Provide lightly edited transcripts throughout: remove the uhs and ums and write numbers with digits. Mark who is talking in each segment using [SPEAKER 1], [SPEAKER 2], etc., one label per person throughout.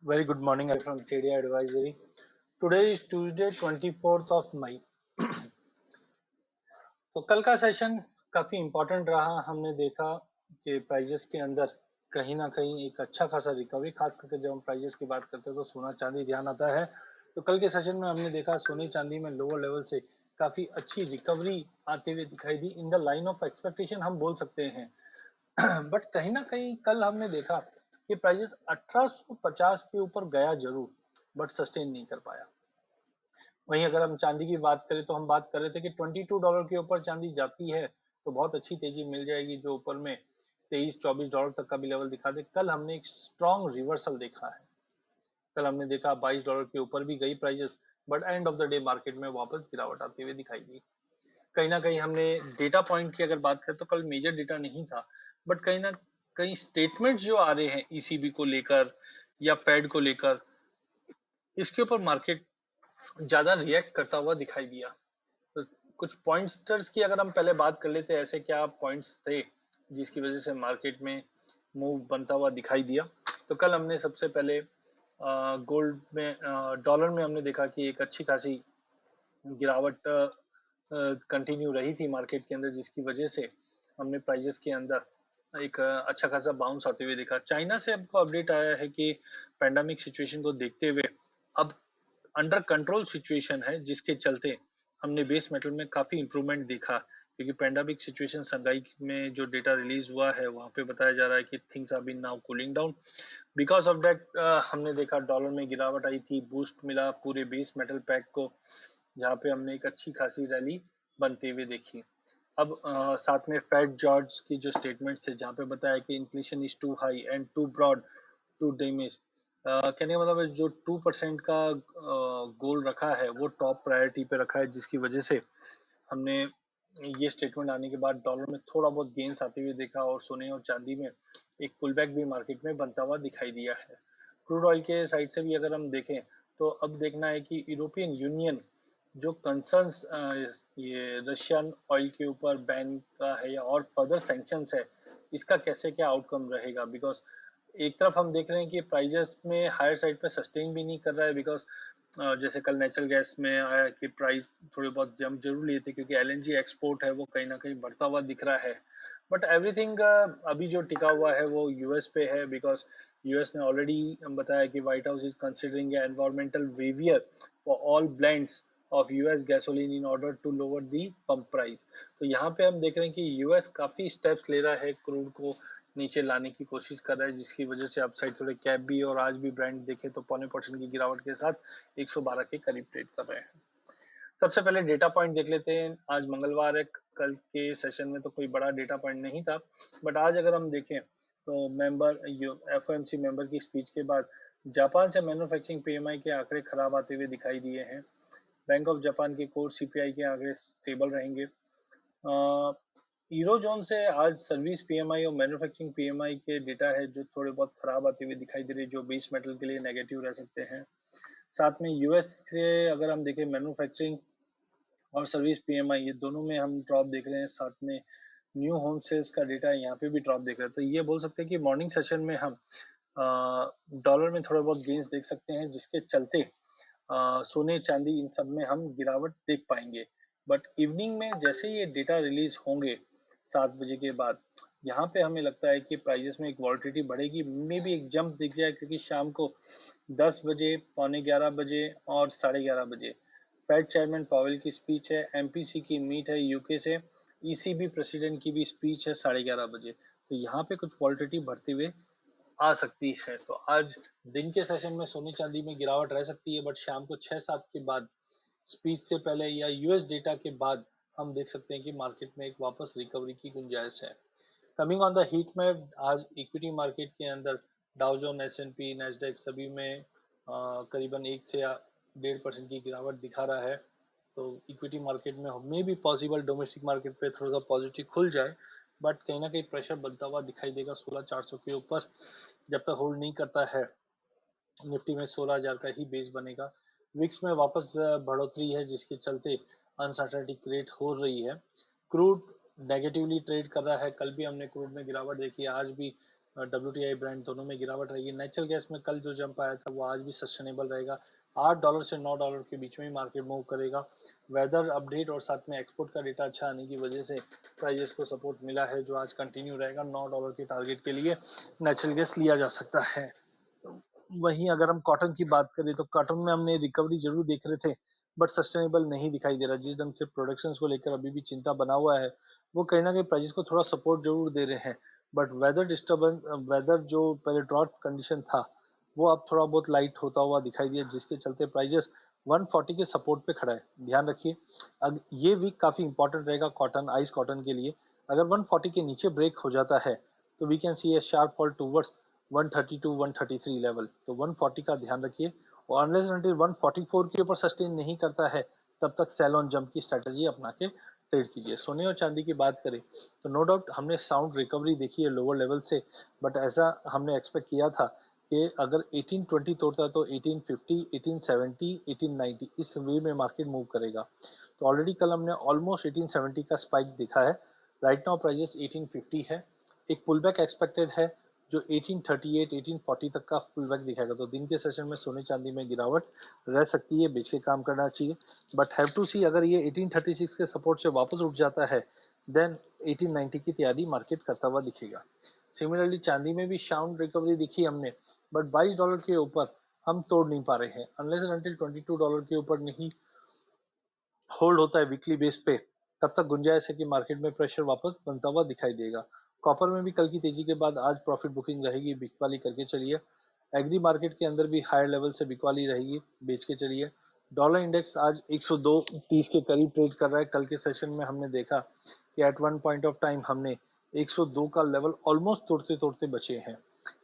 [SPEAKER 1] Very good morning. I'm from TD Advisory. Today is Tuesday, 24th of May. तो कल का session काफी important रहा। हमने देखा कि प्राइजेस के अंदर कहीं ना कहीं एक अच्छा खासा रिकवरी, खास करके जब हम प्राइजेस की बात करते हैं तो सोना चांदी ध्यान आता है। तो कल के सेशन में हमने देखा सोने चांदी में लोअर लेवल से काफी अच्छी रिकवरी आते हुए दिखाई दी। In the line of expectation हम बोल सकते हैं। बट कहीं ना कहीं कल हमने देखा कि प्राइजेस 1850 के ऊपर गया जरूर, बट सस्टेन नहीं कर पाया। वहीं अगर हम चांदी की बात करें तो हम बात कर रहे थे कि $22 के ऊपर चांदी जाती है तो बहुत अच्छी तेजी मिल जाएगी, जो ऊपर में 23-24 डॉलर तक का भी लेवल दिखा दे। कल हमने एक स्ट्रॉन्ग रिवर्सल देखा है। कल हमने देखा $22 के ऊपर भी गई prices, but end of the day market में वापस गिरावट आते हुए दिखाई दी। कहीं ना कहीं हमने डेटा पॉइंट की अगर बात करें तो कल मेजर डेटा नहीं था, बट कहीं ना कहीं स्टेटमेंट जो आ रहे हैं ईसीबी को लेकर या फेड को लेकर, इसके ऊपर मार्केट ज्यादा रिएक्ट करता हुआ दिखाई दिया। तो कुछ पॉइंट्स की अगर हम पहले बात कर लेते हैं, ऐसे क्या पॉइंट्स थे जिसकी वजह से मार्केट में मूव बनता हुआ दिखाई दिया। तो कल हमने सबसे पहले गोल्ड में, डॉलर में हमने देखा कि एक अच्छी खासी गिरावट कंटिन्यू रही थी मार्केट के अंदर, जिसकी वजह से हमने प्राइजेस के अंदर एक अच्छा खासा बाउंस आते हुए देखा। चाइना से हमको अपडेट आया है कि पैंडेमिक सिचुएशन को देखते हुए अब अंडर कंट्रोल सिचुएशन है, जिसके चलते हमने बेस मेटल में काफी इंप्रूवमेंट देखा। क्योंकि पैंडेमिक सिचुएशन संगाई में जो डेटा रिलीज हुआ है वहां पे बताया जा रहा है कि things are been now cooling down. Because of that हमने देखा डॉलर में गिरावट आई थी, बूस्ट मिला पूरे बेस मेटल पैक को, जहाँ पे हमने एक अच्छी खासी रैली बनते हुए देखी। अब साथ में फेड जॉर्ज की जो स्टेटमेंट थे जहाँ पे बताया कि inflation is too high and too broad to dismiss. कहने का मतलब है जो 2% का गोल रखा है वो टॉप प्रायोरिटी पे रखा है, जिसकी वजह से हमने ये स्टेटमेंट आने के बाद डॉलर में थोड़ा बहुत गेन्स आते हुए देखा और सोने और चांदी में एक पुलबैक भी मार्केट में बनता हुआ दिखाई दिया है। क्रूड ऑयल के साइड से भी अगर हम देखें तो अब देखना है कि यूरोपियन यूनियन जो कंसर्न्स ये रशियन ऑयल के ऊपर बैन का है या और फर्दर सैंक्शंस है, इसका कैसे क्या आउटकम रहेगा। बिकॉज एक तरफ हम देख रहे हैं कि प्राइजेस में हायर साइड पे सस्टेन भी नहीं कर रहा है। बिकॉज जैसे कल नेचुरल गैस में आया कि प्राइस थोड़े बहुत जंप जरूर लिए थे, क्योंकि एलएनजी एक्सपोर्ट है वो कहीं ना कहीं बढ़ता हुआ दिख रहा है। बट एवरीथिंग अभी जो टिका हुआ है वो यूएस पे है। बिकॉज यूएस ने ऑलरेडी बताया कि White House is considering environmental waiver for all blends of US gasoline in order to lower the pump price. तो यहाँ पे हम देख रहे हैं कि यूएस काफी स्टेप्स ले रहा है, क्रूड को नीचे लाने की कोशिश कर रहा है, जिसकी वजह से अपसाइड थोड़े कैप भी और आज भी ब्रांड देखे तो 0.25% की गिरावट के साथ 112 के करीब ट्रेड कर रहे हैं। सबसे पहले डेटा पॉइंट देख लेते हैं। आज मंगलवार है, कल के सेशन में तो कोई बड़ा डेटा पॉइंट नहीं था, बट आज अगर हम देखें तो मेंबर एफओएमसी मेंबर की स्पीच के बाद जापान से मैन्युफैक्चरिंग पीएमआई के आंकड़े खराब आते हुए दिखाई दिए हैं। बैंक ऑफ जापान के कोर सीपीआई के आंकड़े स्टेबल रहेंगे। यूरोजोन से आज सर्विस पीएमआई और मैन्युफैक्चरिंग पीएमआई के डेटा है जो थोड़े बहुत खराब आते हुए दिखाई दे रहे हैं, जो बेस मेटल के लिए नेगेटिव रह सकते हैं। साथ में यूएस से अगर हम देखें मैन्युफैक्चरिंग और सर्विस पीएमआई, ये दोनों में हम ड्रॉप देख रहे हैं। साथ में न्यू होम सेल्स का डेटा है, यहाँ पे भी ड्रॉप देख रहे हैं। तो ये बोल सकते हैं कि मॉर्निंग सेशन में हम डॉलर में थोड़ा बहुत गेन्स देख सकते हैं, जिसके चलते सोने चांदी इन सब में हम गिरावट देख पाएंगे। बट इवनिंग में जैसे ये डेटा रिलीज होंगे 7 बजे के बाद, यहाँ पे हमें लगता है कि प्राइजेस में एक वॉलिटिलिटी बढ़ेगी, मे भी एक जंप दिख जाए, क्योंकि शाम को 10 बजे, पौने 11 बजे और 11:30 बजे फेड चेयरमैन पावेल की स्पीच है, एमपीसी की मीट है यूके से, ईसीबी प्रेसिडेंट की भी स्पीच है 11:30 बजे। तो यहाँ पे कुछ वॉलिटिलिटी बढ़ते हुए आ सकती है। तो आज दिन के सेशन में सोने चांदी में गिरावट रह सकती है, बट शाम को 6-7 के बाद, स्पीच से पहले या यूएस डेटा के बाद, हम देख सकते हैं कि मार्केट में एक वापस रिकवरी की गुंजाइश है। कमिंग ऑन द हीट में, आज इक्विटी मार्केट के अंदर डाउ जोन, एसएनपी, नैस्डैक सभी में करीबन 1 से 1.5% की गिरावट दिखा रहा है। तो इक्विटी मार्केट में मे भी पॉसिबल डोमेस्टिक मार्केट पे थोड़ा सा पॉजिटिव खुल जाए, बट कहीं ना कहीं प्रेशर बनता हुआ दिखाई देगा 16,400 के ऊपर। जब तक होल्ड नहीं करता है, निफ्टी में 16,000 का ही बेस बनेगा। विक्स में वापस बढ़ोतरी है, जिसके चलते अनसर्टेनिटी क्रिएट हो रही है। क्रूड नेगेटिवली ट्रेड कर रहा है। कल भी हमने क्रूड में गिरावट देखी, आज भी WTI ब्रांड दोनों में गिरावट रहेगी। नेचुरल गैस में कल जो जंप आया था वो आज भी सस्टेनेबल रहेगा। $8 से $9 के बीच में ही मार्केट मूव करेगा। वेदर अपडेट और साथ में एक्सपोर्ट का डेटा अच्छा आने की वजह से प्राइजेस को सपोर्ट मिला है, जो आज कंटिन्यू रहेगा। $9 के टारगेट के लिए नेचुरल गैस लिया जा सकता है। वहीं अगर हम कॉटन की बात करें तो कॉटन में हमने रिकवरी जरूर देख रहे थे, बट सस्टेनेबल नहीं दिखाई दे रहा। जिस ढंग से प्रोडक्शन को लेकर अभी भी चिंता बना हुआ है, वो कहीं ना कहीं प्राइस को थोड़ा सपोर्ट जरूर दे रहे हैं। बट वेदर डिस्टर्बेंस, वेदर जो पहले ड्रॉट कंडीशन था वो अब थोड़ा बहुत लाइट होता हुआ दिखाई दिया, जिसके चलते प्राइजेस 140 के सपोर्ट पे खड़ा है। ध्यान रखिए, अब ये वीक काफी इंपॉर्टेंट रहेगा कॉटन, आइस कॉटन के लिए। अगर 140 के नीचे ब्रेक हो जाता है तो we can see a sharp fall towards 130 to 133 level. तो 140 का ध्यान रखिए, और अनलेस अनटिल 144 के ऊपर सस्टेन नहीं करता है तब तक सेल ऑन जंप की स्ट्रेटजी अपना के ट्रेड कीजिए। सोने और चांदी की बात करें तो नो डाउट हमने साउंड रिकवरी देखी है लोअर लेवल से, बट ऐसा हमने एक्सपेक्ट किया था कि अगर 1820 तोड़ता है तो 1850, 1870, 1890 इस वे में मार्केट मूव करेगा। तो ऑलरेडी कल हमने ऑलमोस्ट 1870 का स्पाइक देखा है। राइट नाउ प्राइजेस 1850 है। एक पुल बैक एक्सपेक्टेड है जो 1838, 1840 तक का पुल बैक दिखाएगा। तो दिन के सेशन में सोने चांदी में गिरावट रह सकती है, बेच के काम करना चाहिए। बट हैव टू सी, अगर ये 1836 के सपोर्ट से वापस उठ जाता है देन 1890 की तैयारी मार्केट करता हुआ दिखेगा। सिमिलरली चांदी में भी साउंड रिकवरी दिखी हमने, बट $22 के ऊपर हम तोड़ नहीं पा रहे हैं। अनलेस अनटिल $22 के ऊपर नहीं होल्ड होता है वीकली बेस पे, तब तक गुंजाइश है कि मार्केट में प्रेशर वापस बनता हुआ दिखाई देगा। कॉपर में भी कल की तेजी के बाद आज प्रॉफिट बुकिंग रहेगी, बिकवाली करके चलिए। एग्री मार्केट के अंदर भी हायर लेवल से बिकवाली रहेगी, बेच के चलिए। डॉलर इंडेक्स आज 102.30 के करीब ट्रेड कर रहा है। कल के सेशन में हमने देखा कि at one point of time हमने 102 का लेवल ऑलमोस्ट तोड़ते तोड़ते बचे हैं।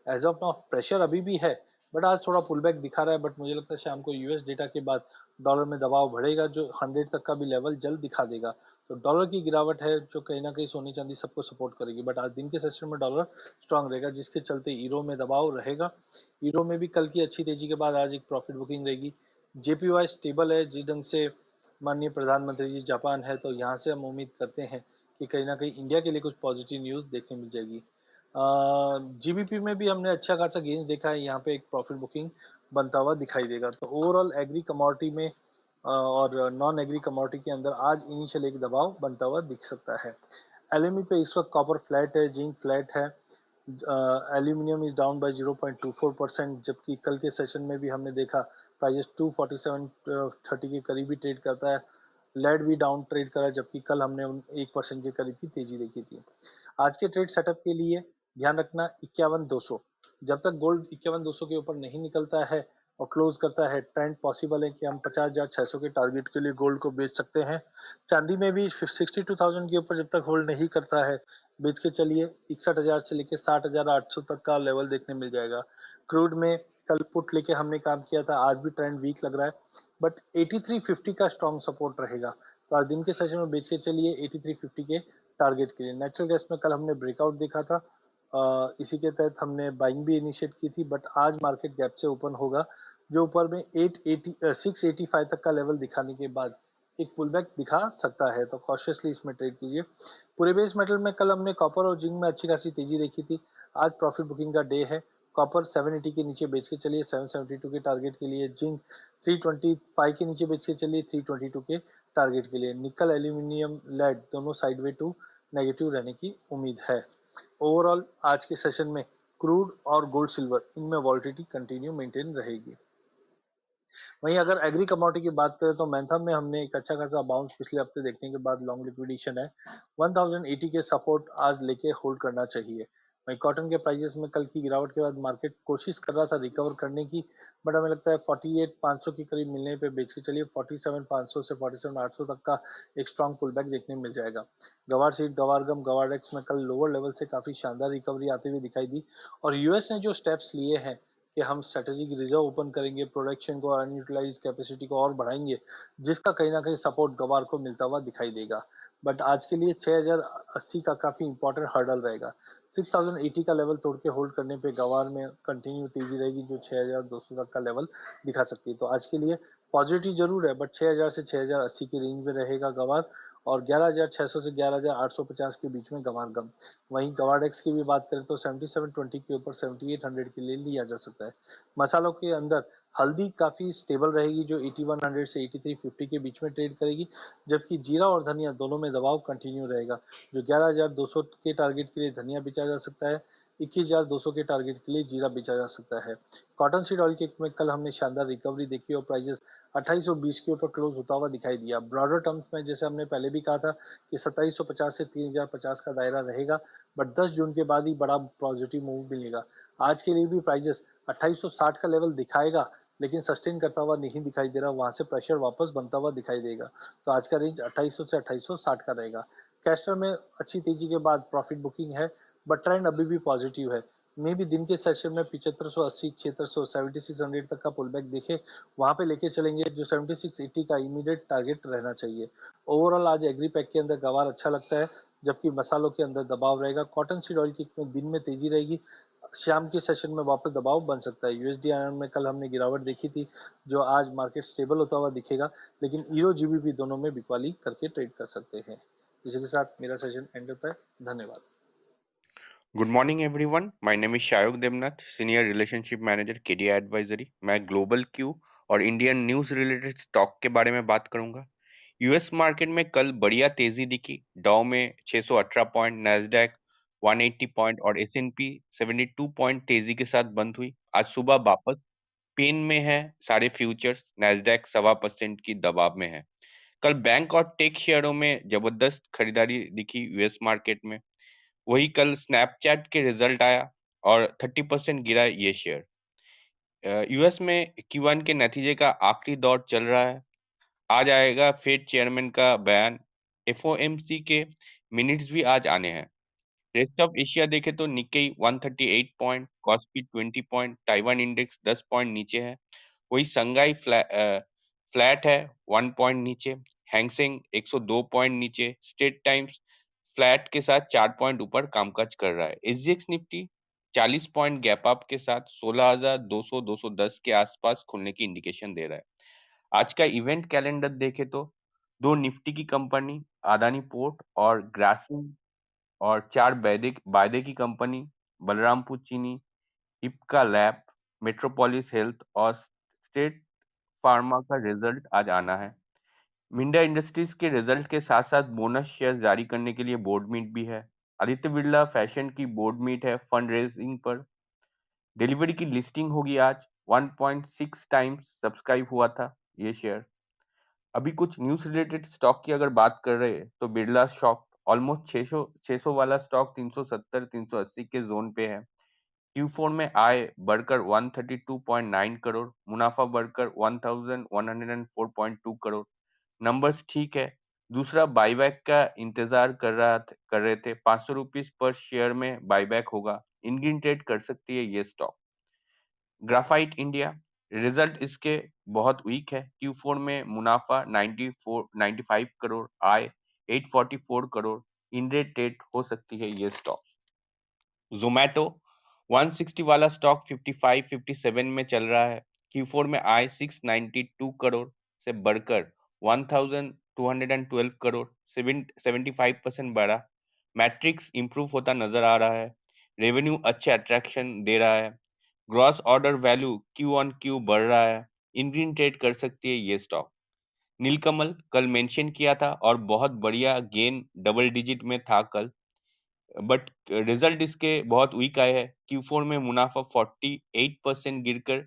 [SPEAKER 1] एज ऑफ नाउ प्रेशर अभी भी है, बट आज थोड़ा पुल बैक दिखा रहा है। बट मुझे लगता है शाम को यूएस डेटा के बाद डॉलर में दबाव बढ़ेगा, जो 100 तक का भी लेवल जल्द दिखा देगा। तो डॉलर की गिरावट है जो कहीं ना कहीं सोने चांदी सबको सपोर्ट करेगी। बट आज दिन के सेशन में डॉलर स्ट्रांग रहेगा, जिसके चलते यूरो में दबाव रहेगा। यूरो में भी कल की अच्छी तेजी के बाद आज एक प्रॉफिट बुकिंग रहेगी। जेपीवाई स्टेबल है, जिस ढंग से माननीय प्रधानमंत्री जी जापान है, तो यहाँ से हम उम्मीद करते हैं कि कहीं ना कहीं इंडिया के लिए कुछ पॉजिटिव न्यूज देखने मिल जाएगी। जीबीपी में भी हमने अच्छा खासा गेंस देखा है, यहाँ पे एक प्रॉफिट बुकिंग बनता हुआ दिखाई देगा। तो ओवरऑल एग्री कमोडिटी में और नॉन एग्री कमोडिटी के अंदर आज इनिशियल एक दबाव बनता हुआ दिख सकता है। एलएमई पे इस वक्त कॉपर फ्लैट है, जिंक फ्लैट है, एल्यूमिनियम इज डाउन बाय 0.24%, जबकि कल के सेशन में भी हमने देखा प्राइस 247.30 के करीब ही ट्रेड करता है। लेड भी डाउन ट्रेड करा, जबकि कल हमने 1% के करीब की तेजी देखी थी। आज के ट्रेड सेटअप के लिए ध्यान रखना 51,200, जब तक गोल्ड 51,200 के ऊपर नहीं निकलता है और क्लोज करता है, ट्रेंड पॉसिबल है कि हम 50,600 के टारगेट के लिए गोल्ड को बेच सकते हैं। चांदी में भी 62,000 के ऊपर जब तक होल्ड नहीं करता है, बेच के चलिए। 61,000 से लेके 60,800 तक का लेवल देखने मिल जाएगा। क्रूड में कल पुट लेके हमने काम किया था, आज भी ट्रेंड वीक लग रहा है, बट 8350 का स्ट्रॉन्ग सपोर्ट रहेगा। तो आज दिन के सेशन में बेच के चलिए 8350 के टारगेट के लिए। नेचुरल गैस में कल हमने ब्रेकआउट देखा था, इसी के तहत हमने बाइंग भी इनिशिएट की थी, बट आज मार्केट गैप से ओपन होगा, जो ऊपर में 685 तक का लेवल दिखाने के बाद एक पुल बैक दिखा सकता है। तो कॉशियसली इसमें ट्रेड कीजिए। पूरे बेस मेटल में कल हमने कॉपर और जिंक में अच्छी खासी तेजी देखी थी, आज प्रॉफिट बुकिंग का डे है। कॉपर 780 के नीचे बेच के चलिए 772 के टारगेट के लिए। जिंक 325 के नीचे बेच के चलिए 322 के टारगेट के लिए। निकल, एल्यूमिनियम, लेड दोनों साइडवे टू नेगेटिव रहने की उम्मीद है। ओवरऑल आज के सेशन में क्रूड और गोल्ड सिल्वर इनमें वॉलिटिलिटी कंटिन्यू मेंटेन रहेगी। वहीं अगर एग्री कमोडिटी की बात करें तो मैंथम में हमने एक अच्छा खासा बाउंस पिछले हफ्ते देखने के बाद लॉन्ग लिक्विडेशन है। 1080 के सपोर्ट आज लेके होल्ड करना चाहिए। वहीं कॉटन के प्राइसेस में कल की गिरावट के बाद मार्केट कोशिश कर रहा था रिकवर करने की, बट हमें लगता है 48,500 के करीब मिलने पे बेच के चलिए 47,500 से 47,800 तक का एक स्ट्रॉन्ग पुल बैक देखने मिल जाएगा। गवार सीड, गवार गम, गवार एक्स में कल लोअर लेवल से काफी शानदार रिकवरी आते हुए दिखाई दी। और यूएस ने जो स्टेप्स लिए हैं कि हम स्ट्रेटेजिक रिजर्व ओपन करेंगे, प्रोडक्शन को, अनयूटिलाइज कैपेसिटी को और बढ़ाएंगे, जिसका कहीं ना कहीं सपोर्ट गवार को मिलता हुआ दिखाई देगा। बट आज के लिए 6080 का काफी इंपॉर्टेंट हर्डल रहेगा। 6080 का लेवल तोड़ के होल्ड करने पे गवार में कंटिन्यू तेजी रहेगी, जो 6200 तक का लेवल दिखा सकती है। तो आज के लिए पॉजिटिव जरूर है, बट 6000 से 6080 की रेंज में रहेगा गवार। और 11,600 से 11,850 के बीच में गवारगम। वहीं गवाडेक्स की भी बात करें तो 7720 के ऊपर 7800 के लिए लिया जा सकता है। मसालों के अंदर हल्दी काफी स्टेबल रहेगी जो 8100 से 8350 के बीच में ट्रेड करेगी, जबकि जीरा और धनिया दोनों में दबाव कंटिन्यू रहेगा। जो 11,200 के टारगेट के लिए धनिया बेचा जा सकता है, 21,200 के टारगेट के लिए जीरा बेचा जा सकता है। कॉटन सीड ऑयल के में कल हमने शानदार रिकवरी देखी और प्राइजेस 2820 के ऊपर क्लोज होता हुआ दिखाई दिया। ब्रॉडर टर्म्स में जैसे हमने पहले भी कहा था कि 2750 से 3050 का दायरा रहेगा, बट 10 जून के बाद ही बड़ा पॉजिटिव मूव मिलेगा। आज के लिए भी प्राइजेस 2860 का लेवल दिखाएगा, लेकिन सस्टेन करता हुआ नहीं दिखाई दे रहा, वहां से प्रेशर वापस बनता हुआ दिखाई देगा। तो आज का रेंज 2800 से 2860 का रहेगा। कैस्टर में अच्छी तेजी के बाद प्रॉफिट बुकिंग है, बट ट्रेंड अभी भी पॉजिटिव है। मे भी दिन के सेशन में 7580, 7600, 7600 तक का पुल बैक देखे, वहां पे लेके चलेंगे, जो 7680 का इमीडिएट टारगेट रहना चाहिए। ओवरऑल आज एग्री पैक के अंदर गवार अच्छा लगता है, जबकि मसालों के अंदर दबाव रहेगा। कॉटन सीड ऑयल की दिन में तेजी रहेगी, शाम के सेशन में वापस दबाव बन सकता है। यूएसडी आयरन में कल हमने गिरावट देखी थी, जो आज मार्केट स्टेबल होता हुआ दिखेगा, लेकिन ईरो जीबीपी दोनों में बिकवाली करके ट्रेड कर सकते हैं। इसी के साथ मेरा सेशन एंड होता है। धन्यवाद।
[SPEAKER 2] Good morning everyone, my name is Shayog Devnath, senior relationship manager KD advisory. मैं ग्लोबल क्यू और इंडियन न्यूज रिलेटेड स्टॉक के बारे में बात करूंगा। यूएस मार्केट में कल बढ़िया तेजी दिखी। डाउ में 618 पॉइंट, नैस्डैक 180 पॉइंट और एसएनपी 72 पॉइंट तेजी के साथ बंद हुई। आज सुबह वापस पेन में है सारे फ्यूचर्स, नैस्डैक 1.25% की दबाव में है। कल बैंक और टेक शेयरों में जबरदस्त खरीदारी दिखी यूएस मार्केट में। वही कल स्नैपचैट के रिजल्ट आया और 30% गिरा ये शेयर। यूएस में Q1 के नतीजे का आखिरी दौर चल रहा है। आज आएगा फेड चेयरमैन का बयान। एफओएमसी के मिनट्स भी आज आने हैं। रेस्ट ऑफ एशिया देखे तो Nikkei 138 point, KOSPI 20 point, Taiwan index 10 point नीचे है। वही संगाई फ्लैट है 1 पॉइंट नीचे। हैंगसेंग 102 पॉइंट नीचे। स्टेट टाइम्स फ्लैट के साथ 4 पॉइंट ऊपर कामकाज कर रहा है। SGX Nifty 40 point gap up के साथ 16,200 210 के आसपास खुलने की इंडिकेशन दे रहा है। आज का इवेंट कैलेंडर देखे तो दो निफ्टी की कंपनी अदानी पोर्ट और ग्रासिम, और चार वायदे की कंपनी बलरामपुर चीनी, इप्का लैब, मेट्रोपोलिस हेल्थ और स्टेट फार्मा का रिजल्ट आज आना है। मिंडा इंडस्ट्रीज के रिजल्ट के साथ साथ बोनस शेयर जारी करने के लिए बोर्ड मीट भी है। आदित्य बिरला फैशन की बोर्ड मीट है फंड रेजिंग पर। डिलीवरी की लिस्टिंग होगी आज। 1.6 टाइम्स सब्सक्राइब हुआ था ये शेयर। अभी कुछ न्यूज रिलेटेड स्टॉक की अगर बात कर रहे हैं तो बिरला सॉफ्ट ऑलमोस्ट 600 वाला स्टॉक 370 380 के जोन पे है। Q4 में आय बढ़कर 132.9 करोड़, मुनाफा बढ़कर 1104.2 करोड़। नंबर्स ठीक है। दूसरा बाईबैक का इंतजार कर रहे थे। 500 रुपीज पर शेयर में बाईबैक होगा। इनग्रीन ट्रेड कर सकती है ये स्टॉक। ग्राफाइट इंडिया रिजल्ट इसके बहुत वीक है। Q4 में मुनाफा 95 करोड़, आय 844 करोड़। इन ट्रेड हो सकती है ये स्टॉक। जोमैटो 160 वाला स्टॉक 55-57 में चल रहा है। Q4 में आय 692 करोड़ से बढ़कर 1212 करोड़, 75% बढ़ा। मैट्रिक्स इंप्रूव होता नजर आ रहा है। रेवेन्यू अच्छे अट्रैक्शन दे रहा है। Gross order value Q on Q बढ़ रहा है। इनग्रीन ट्रेड कर सकती है ये स्टॉक। नीलकमल कल मेंशन किया था और बहुत बढ़िया गेन डबल डिजिट में था कल, बट रिजल्ट इसके बहुत वीक आए हैं। Q4 में मुनाफा 48% गिरकर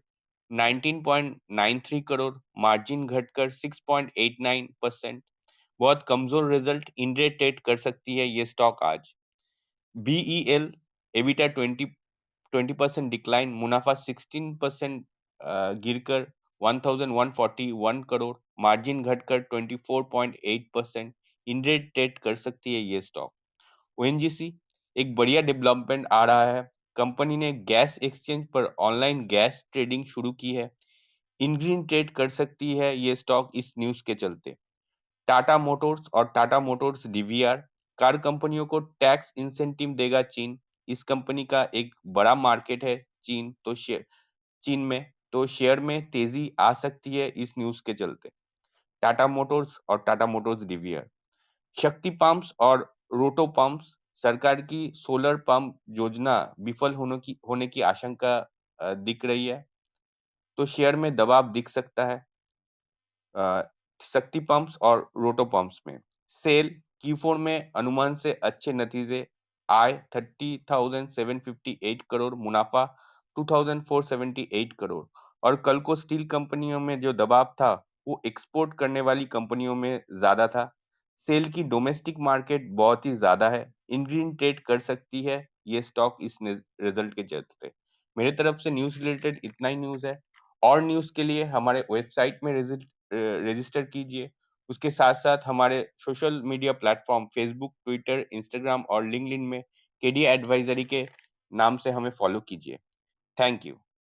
[SPEAKER 2] 19.93 करोड़, मार्जिन घटकर 6.89%। बहुत कमजोर रिजल्ट। इंडेटेड कर सकती है ये स्टॉक आज। बीईएल एबिटा 20% डिक्लाइन, मुनाफा 16% गिरकर 1141 करोड़, मार्जिन घटकर 24.8%। इंडेटेड कर सकती है ये स्टॉक। ओएनजीसी एक बढ़िया डेवलपमेंट आ रहा है। कंपनी ने गैस एक्सचेंज पर ऑनलाइन गैस ट्रेडिंग शुरू की है। इनग्रीन ट्रेड कर सकती है ये स्टॉक इस न्यूज के चलते। टाटा मोटर्स और टाटा मोटर्स डीवीआर कार कंपनियों को टैक्स इंसेंटिव देगा चीन। इस कंपनी का एक बड़ा मार्केट है चीन में, तो शेयर में तेजी आ सकती है इस न्यूज के चलते। टाटा मोटर्स और टाटा मोटर्स डीवीआर। शक्ति पंप्स और रोटो पंप्स, सरकार की सोलर पंप योजना विफल होने की आशंका दिख रही है, तो शेयर में दबाव दिख सकता है। शक्ति पंप्स और रोटो पंप्स में सेल Q4 में अनुमान से अच्छे नतीजे, आय 30,758 करोड़, मुनाफा 2,478 करोड़। और कल को स्टील कंपनियों में जो दबाव था वो एक्सपोर्ट करने वाली कंपनियों में ज्यादा था। सेल की डोमेस्टिक मार्केट बहुत ही ज्यादा है, इंडियन ट्रेड कर सकती है ये स्टॉक इस रिजल्ट के चलते। मेरे तरफ से न्यूज रिलेटेड इतना ही न्यूज है। और न्यूज के लिए हमारे वेबसाइट में रजिस्टर कीजिए। उसके साथ-साथ हमारे social media platform Facebook, Twitter, Instagram और लिंक्डइन में केडी एडवाइजरी के नाम से हमें फ़ॉलो कीजिए। Thank you.